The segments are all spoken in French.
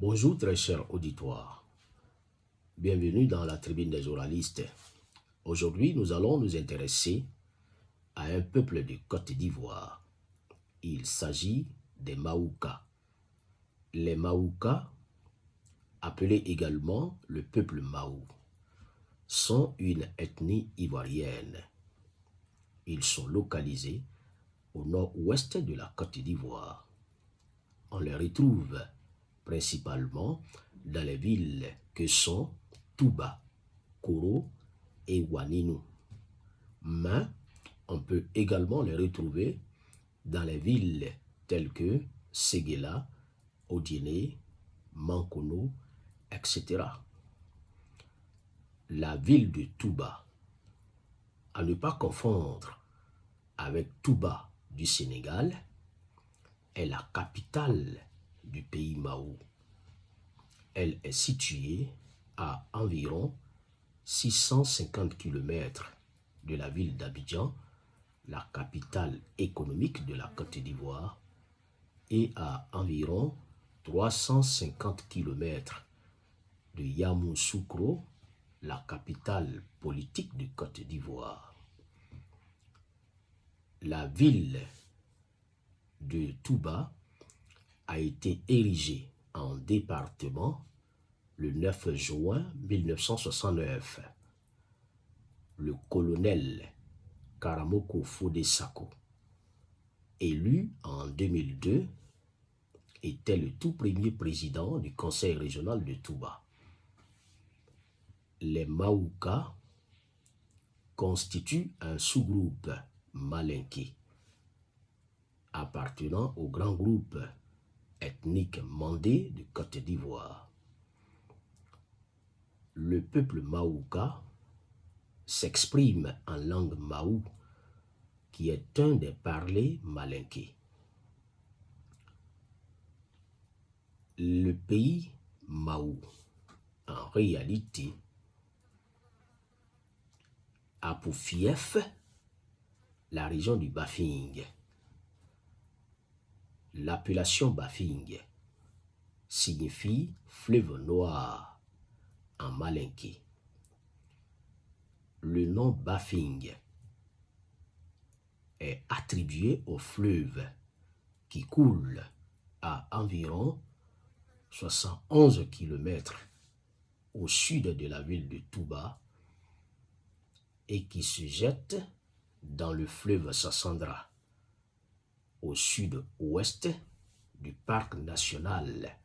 Bonjour très cher auditoire, bienvenue dans la tribune des oralistes. Aujourd'hui, nous allons nous intéresser à un peuple de Côte d'Ivoire. Il s'agit des Maouka. Les Maouka, appelés également le peuple Maou, sont une ethnie ivoirienne. Ils sont localisés au nord-ouest de la Côte d'Ivoire. On les retrouve principalement dans les villes que sont Touba, Koro et Ouaninu. Mais on peut également les retrouver dans les villes telles que Séguéla, Odiéné, Mankono, etc. La ville de Touba, à ne pas confondre avec Touba du Sénégal, est la capitale du pays Maou. Elle est située à environ 650 km de la ville d'Abidjan, la capitale économique de la Côte d'Ivoire, et à environ 350 km de Yamoussoukro, la capitale politique de Côte d'Ivoire. La ville de Touba a été érigée en département le 9 juin 1969. Le colonel Karamoko Fodé Sako, élu en 2002, était le tout premier président du conseil régional de Touba. Les Maouka constituent un sous-groupe malinké appartenant au grand groupe ethnique mandé de Côte d'Ivoire. Le peuple Maouka s'exprime en langue maou, qui est un des parlers malinké. Le pays Maou, en réalité, a pour fief la région du Bafing. L'appellation Bafing signifie fleuve noir en malinké. Le nom Bafing est attribué au fleuve qui coule à environ 71 km au sud de la ville de Touba et qui se jette dans le fleuve Sassandra au sud-ouest du parc national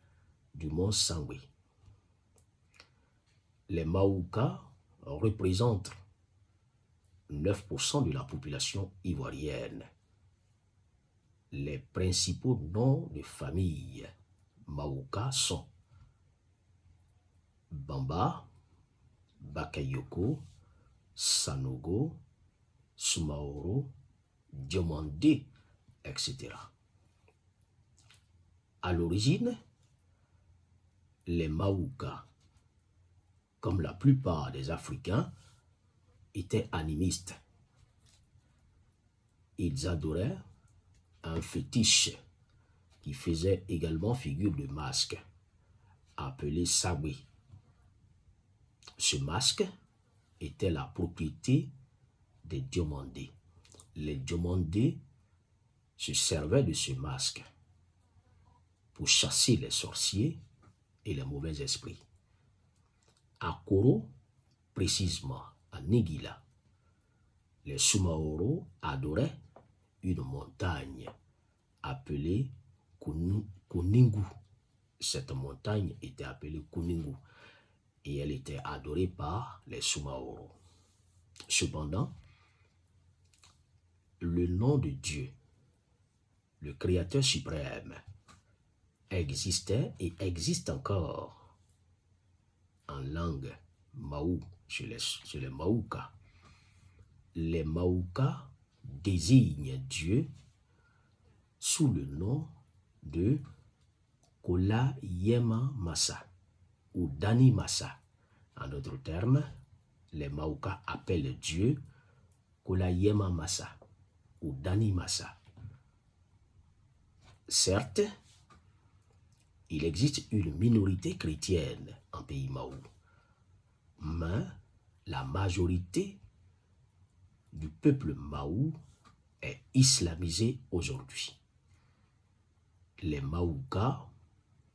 du Mont Sangui. Les Maouka représentent 9% de la population ivoirienne. Les principaux noms de famille Maouka sont Bamba, Bakayoko, Sanogo, Soumaoro, Diomandé, etc. À l'origine, les Maouka, comme la plupart des Africains, étaient animistes. Ils adoraient un fétiche qui faisait également figure de masque, appelé Sawi. Ce masque était la propriété des Diomandés. Les Diomandés se servaient de ce masque pour chasser les sorciers et les mauvais esprits. À Koro, précisément à Nigila, les Soumaoro adoraient une montagne appelée Kuningu. Cette montagne était appelée Kuningu et elle était adorée par les Soumaoro. Cependant, le nom de Dieu, le Créateur suprême, existait et existe encore en langue Maou chez les Maouka. Les Maouka désignent Dieu sous le nom de Kola Yema Massa ou Dani Massa. En d'autres termes, les Maouka appellent Dieu Kola Yema Massa ou Dani Massa. Certes, il existe une minorité chrétienne en pays Mao, mais la majorité du peuple Mao est islamisée aujourd'hui. Les Maoukas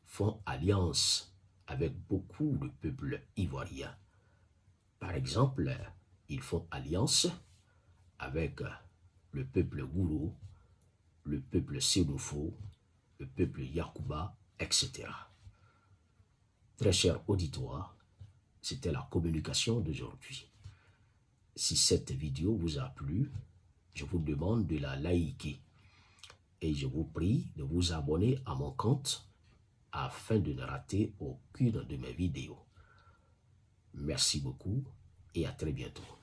font alliance avec beaucoup de peuples ivoiriens. Par exemple, ils font alliance avec le peuple Gouro, le peuple Sénoufo, le peuple Yakuba, etc. Très cher auditoire, c'était la communication d'aujourd'hui. Si cette vidéo vous a plu, je vous demande de la liker et je vous prie de vous abonner à mon compte afin de ne rater aucune de mes vidéos. Merci beaucoup et à très bientôt.